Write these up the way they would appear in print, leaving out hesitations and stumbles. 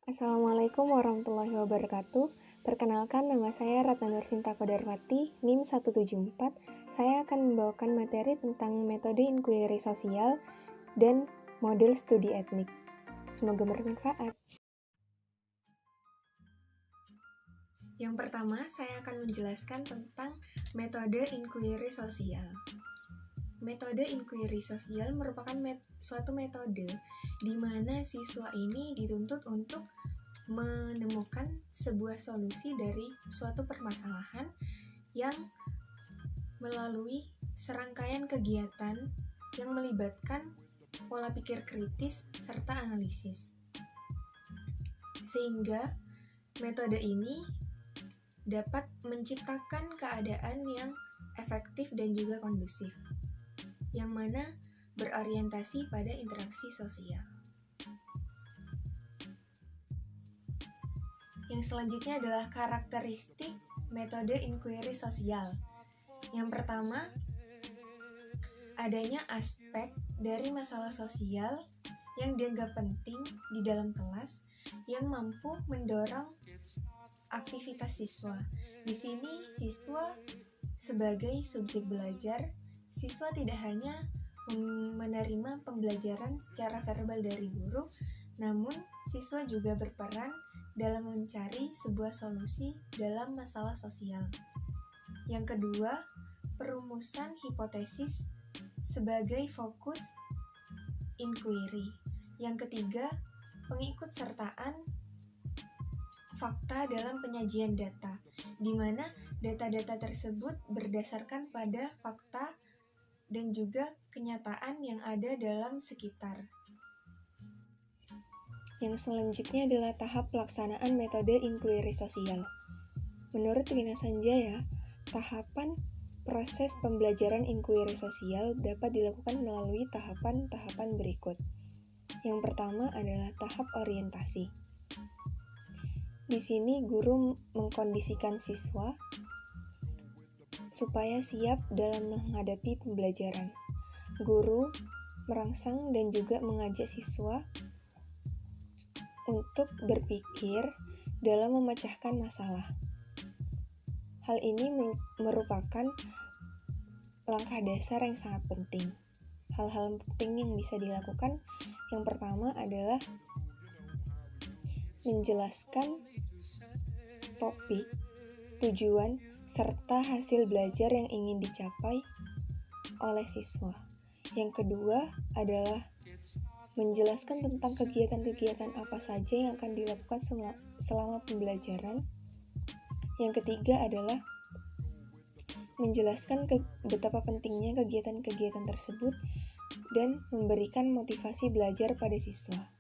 Assalamualaikum warahmatullahi wabarakatuh. Perkenalkan, nama saya Ratna Nursinta Kodarwati, NIM 174. Saya akan membawakan materi tentang metode inquiry sosial dan model studi etnik. Semoga bermanfaat. Yang pertama, saya akan menjelaskan tentang metode inquiry sosial. Metode inquiry sosial merupakan suatu metode di mana siswa ini dituntut untuk menemukan sebuah solusi dari suatu permasalahan yang melalui serangkaian kegiatan yang melibatkan pola pikir kritis serta analisis. Sehingga metode ini dapat menciptakan keadaan yang efektif dan juga kondusif, yang mana berorientasi pada interaksi sosial. Yang selanjutnya adalah karakteristik metode inquiry sosial. Yang pertama, adanya aspek dari masalah sosial yang dianggap penting di dalam kelas yang mampu mendorong aktivitas siswa. Di sini siswa sebagai subjek belajar, siswa tidak hanya menerima pembelajaran secara verbal dari guru, namun siswa juga berperan dalam mencari sebuah solusi dalam masalah sosial. Yang kedua, perumusan hipotesis sebagai fokus inquiry. Yang ketiga, pengikutsertaan fakta dalam penyajian data, di mana data-data tersebut berdasarkan pada fakta dan juga kenyataan yang ada dalam sekitar. Yang selanjutnya adalah tahap pelaksanaan metode inquiry sosial. Menurut Wina Sanjaya, tahapan proses pembelajaran inquiry sosial dapat dilakukan melalui tahapan-tahapan berikut. Yang pertama adalah tahap orientasi. Di sini guru mengkondisikan siswa supaya siap dalam menghadapi pembelajaran. Guru merangsang dan juga mengajak siswa untuk berpikir dalam memecahkan masalah. Hal ini merupakan langkah dasar yang sangat penting. Hal-hal penting yang bisa dilakukan, yang pertama adalah menjelaskan topik, tujuan, serta hasil belajar yang ingin dicapai oleh siswa. Yang kedua adalah menjelaskan tentang kegiatan-kegiatan apa saja yang akan dilakukan selama pembelajaran. Yang ketiga adalah menjelaskan betapa pentingnya kegiatan-kegiatan tersebut dan memberikan motivasi belajar pada siswa.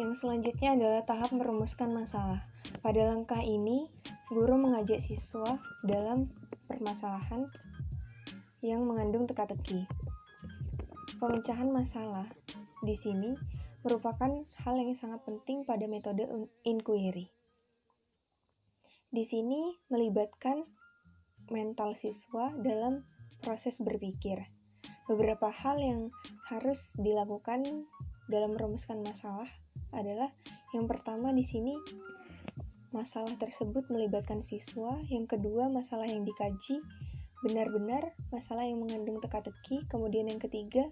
Yang selanjutnya adalah tahap merumuskan masalah. Pada langkah ini, guru mengajak siswa dalam permasalahan yang mengandung teka-teki. Pemecahan masalah di sini merupakan hal yang sangat penting pada metode inquiry. Di sini melibatkan mental siswa dalam proses berpikir. Beberapa hal yang harus dilakukan dalam merumuskan masalah adalah yang pertama di sini masalah tersebut melibatkan siswa, yang kedua masalah yang dikaji benar-benar masalah yang mengandung teka-teki, kemudian yang ketiga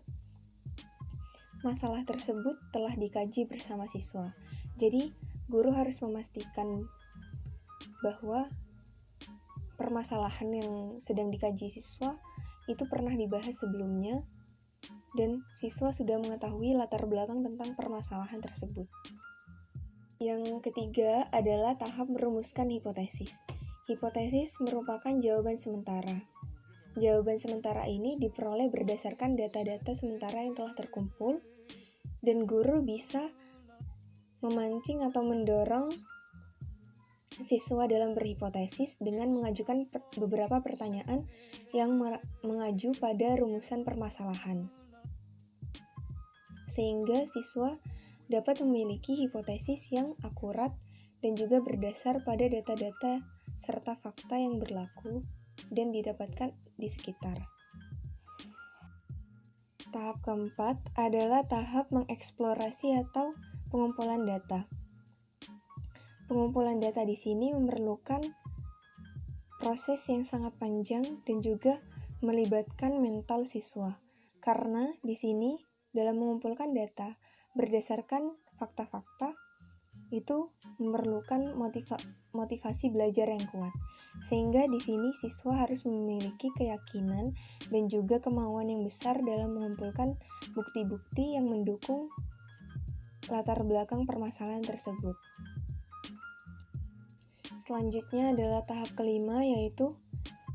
masalah tersebut telah dikaji bersama siswa. Jadi guru harus memastikan bahwa permasalahan yang sedang dikaji siswa itu pernah dibahas sebelumnya dan siswa sudah mengetahui latar belakang tentang permasalahan tersebut. Yang ketiga adalah tahap merumuskan hipotesis. Hipotesis merupakan jawaban sementara. Jawaban sementara ini diperoleh berdasarkan data-data sementara yang telah terkumpul, dan guru bisa memancing atau mendorong siswa dalam berhipotesis dengan mengajukan beberapa pertanyaan yang mengacu pada rumusan permasalahan, sehingga siswa dapat memiliki hipotesis yang akurat dan juga berdasar pada data-data serta fakta yang berlaku dan didapatkan di sekitar. Tahap keempat adalah tahap mengeksplorasi atau pengumpulan data. Pengumpulan data di sini memerlukan proses yang sangat panjang dan juga melibatkan mental siswa. Karena di sini dalam mengumpulkan data berdasarkan fakta-fakta itu memerlukan motivasi belajar yang kuat. Sehingga di sini siswa harus memiliki keyakinan dan juga kemauan yang besar dalam mengumpulkan bukti-bukti yang mendukung latar belakang permasalahan tersebut. Selanjutnya adalah tahap kelima, yaitu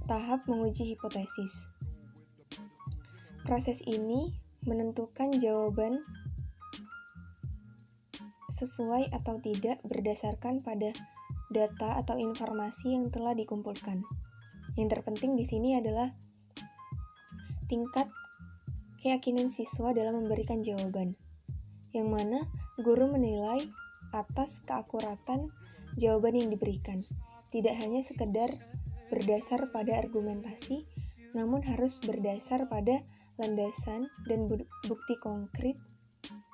tahap menguji hipotesis. Proses ini menentukan jawaban sesuai atau tidak berdasarkan pada data atau informasi yang telah dikumpulkan. Yang terpenting di sini adalah tingkat keyakinan siswa dalam memberikan jawaban, yang mana guru menilai atas keakuratan jawaban yang diberikan. Tidak hanya sekedar berdasar pada argumentasi, namun harus berdasar pada landasan dan bukti konkret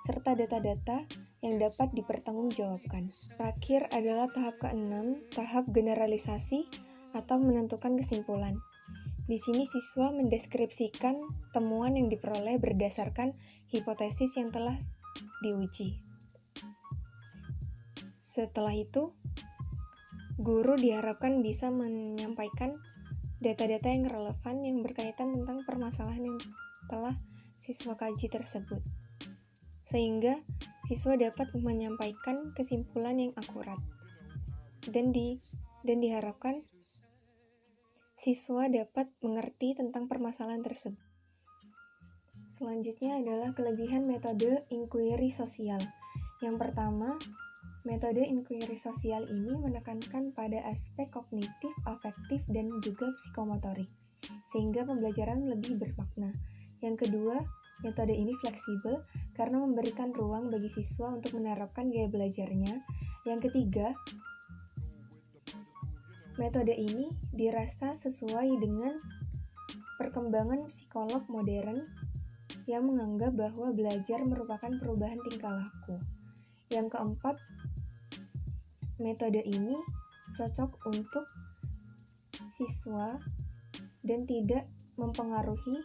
serta data-data yang dapat dipertanggungjawabkan. Terakhir adalah tahap ke-6, tahap generalisasi atau menentukan kesimpulan. Di sini siswa mendeskripsikan temuan yang diperoleh berdasarkan hipotesis yang telah diuji. Setelah itu, guru diharapkan bisa menyampaikan data-data yang relevan yang berkaitan tentang permasalahan yang telah siswa kaji tersebut, sehingga siswa dapat menyampaikan kesimpulan yang akurat dan diharapkan siswa dapat mengerti tentang permasalahan tersebut. Selanjutnya adalah kelebihan metode inquiry sosial. Yang pertama, metode inquiry sosial ini menekankan pada aspek kognitif, afektif, dan juga psikomotorik, sehingga pembelajaran lebih bermakna. Yang kedua, metode ini fleksibel karena memberikan ruang bagi siswa untuk menerapkan gaya belajarnya. Yang ketiga, metode ini dirasa sesuai dengan perkembangan psikolog modern yang menganggap bahwa belajar merupakan perubahan tingkah laku. Yang keempat, metode ini cocok untuk siswa dan tidak mempengaruhi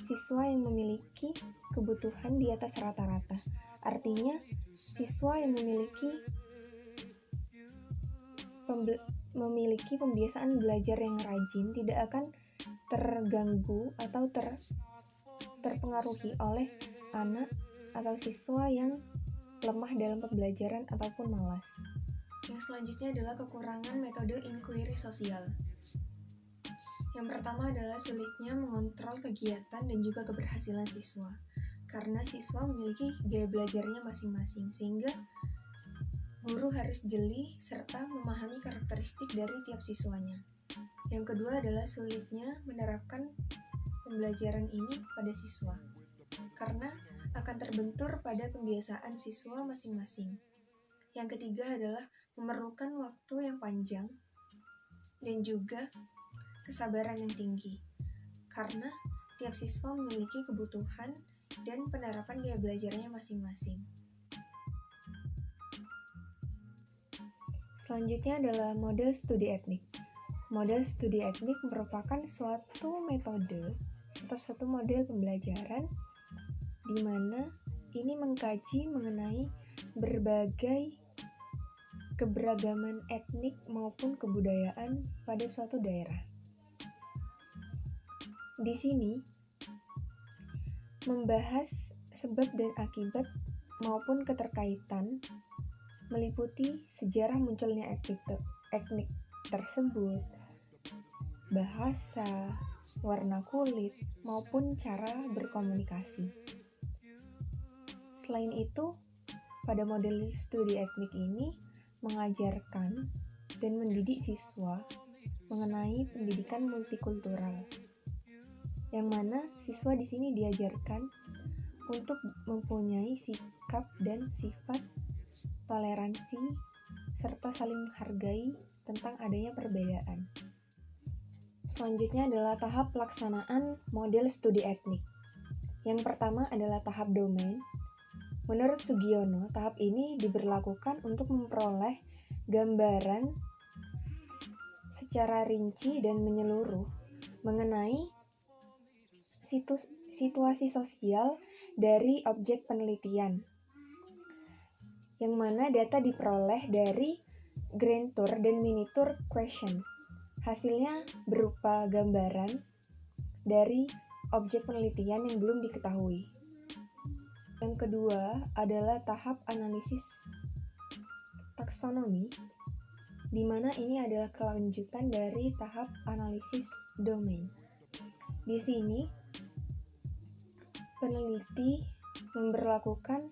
siswa yang memiliki kebutuhan di atas rata-rata. Artinya, siswa yang memiliki pembiasaan belajar yang rajin tidak akan terganggu atau terpengaruhi oleh anak atau siswa yang lemah dalam pembelajaran ataupun malas. Yang selanjutnya adalah kekurangan metode inquiry sosial. Yang pertama adalah sulitnya mengontrol kegiatan dan juga keberhasilan siswa, karena siswa memiliki gaya belajarnya masing-masing, sehingga guru harus jeli serta memahami karakteristik dari tiap siswanya. Yang kedua adalah sulitnya menerapkan pembelajaran ini pada siswa, karena akan terbentur pada pembiasaan siswa masing-masing. Yang ketiga adalah memerlukan waktu yang panjang dan juga kesabaran yang tinggi, karena tiap siswa memiliki kebutuhan dan penerapan gaya belajarnya masing-masing. Selanjutnya adalah model studi etnik. Model studi etnik merupakan suatu metode atau suatu model pembelajaran di mana ini mengkaji mengenai berbagai keberagaman etnik maupun kebudayaan pada suatu daerah. Di sini membahas sebab dan akibat maupun keterkaitan, meliputi sejarah munculnya etnik tersebut, bahasa, warna kulit, maupun cara berkomunikasi. Selain itu, pada model studi etnik ini mengajarkan dan mendidik siswa mengenai pendidikan multikultural, yang mana siswa di sini diajarkan untuk mempunyai sikap dan sifat toleransi serta saling menghargai tentang adanya perbedaan. Selanjutnya adalah tahap pelaksanaan model studi etnik. Yang pertama adalah tahap domain, Menurut Sugiono, tahap ini diberlakukan untuk memperoleh gambaran secara rinci dan menyeluruh mengenai situasi sosial dari objek penelitian, yang mana data diperoleh dari Grand Tour dan Mini Tour question. Hasilnya berupa gambaran dari objek penelitian yang belum diketahui. Yang kedua adalah tahap analisis taksonomi, di mana ini adalah kelanjutan dari tahap analisis domain. Di sini, peneliti memberlakukan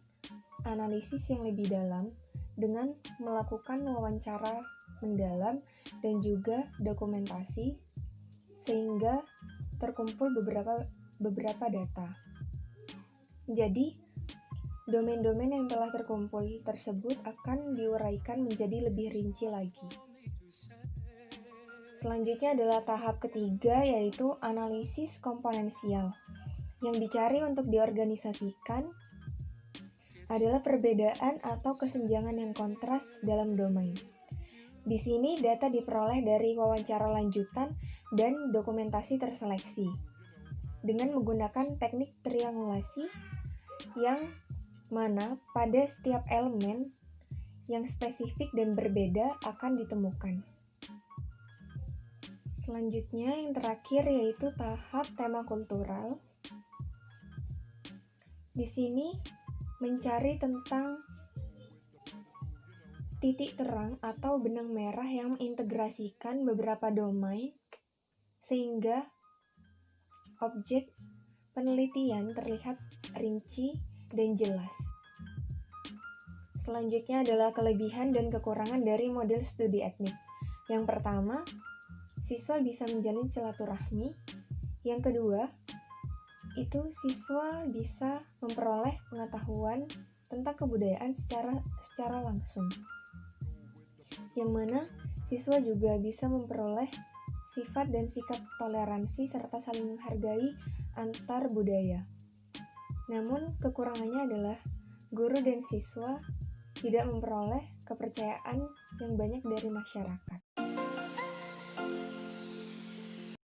analisis yang lebih dalam dengan melakukan wawancara mendalam dan juga dokumentasi, sehingga terkumpul beberapa data. Jadi, domain-domain yang telah terkumpul tersebut akan diuraikan menjadi lebih rinci lagi. Selanjutnya adalah tahap ketiga, yaitu analisis komponensial. Yang dicari untuk diorganisasikan adalah perbedaan atau kesenjangan yang kontras dalam domain. Di sini data diperoleh dari wawancara lanjutan dan dokumentasi terseleksi dengan menggunakan teknik triangulasi yang mana pada setiap elemen yang spesifik dan berbeda akan ditemukan. Selanjutnya yang terakhir yaitu tahap tema kultural. Di sini mencari tentang titik terang atau benang merah yang mengintegrasikan beberapa domain sehingga objek penelitian terlihat rinci dan jelas. Selanjutnya adalah kelebihan dan kekurangan dari model studi etnik. Yang pertama, siswa bisa menjalin silaturahmi. Yang kedua, itu siswa bisa memperoleh pengetahuan tentang kebudayaan secara langsung. Yang mana siswa juga bisa memperoleh sifat dan sikap toleransi serta saling menghargai antar budaya. Namun kekurangannya adalah guru dan siswa tidak memperoleh kepercayaan yang banyak dari masyarakat.